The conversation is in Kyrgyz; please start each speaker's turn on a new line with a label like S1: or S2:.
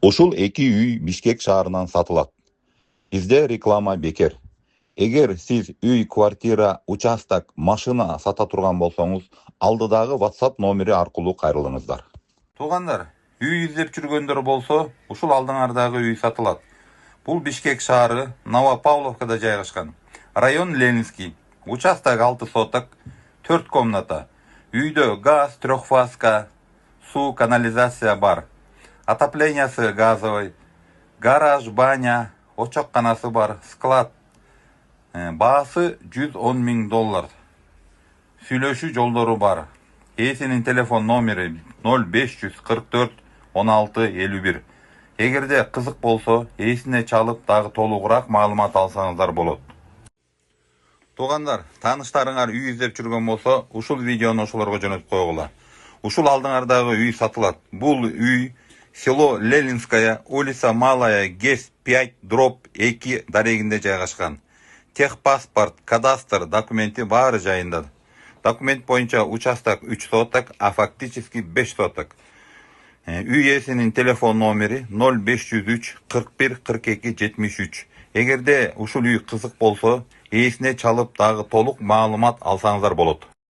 S1: Ушул эки үй Бишкек шаарынан сатылат. Бизде реклама бекер. Эгер сиз үй, квартира, участок, машина сата турган болсоңуз, алдыдагы WhatsApp номери аркылуу кайрылыңыздар. Туугандар, үй издеп жүргөндөр болсо, ушул алдыңардагы үй сатылат. Бул Бишкек шаары, Новопавловкада жайгашкан. Район Ленинский. Участок 6 соток, 4 комната. Үйдө газ, трехфазка, су, канализация бар. Отоплениясы газовый, гараж, баня, очокканасы бар, склад. Баасы $110,000. Сүйлөшүү жолдору бар. Ээсинин телефон номери 0544 16 51. Эгерде кызык болсо, ээсине чалып дагы толугураак маалымат алсаңыздар болот. Туугандар, тааныштарыңар үй издеп жүргөн болсо, ушул видеону ошолорго жөнөтүп койгула. Ушул алдыңардагы үй сатылат. Бул үй село Ленинская, улица Малая, ГЭС 5/2 дарегинде жайгашкан. Техпаспорт, кадастр документи баары жайында. Документ боюнча участок 3 соток, а фактически 5 соток. Үй ээсинин телефон номери 0503 41 42 73. Эгерде ушул үй кызык болсо, ээсине чалып дагы толук маалымат алсаңыздар болот.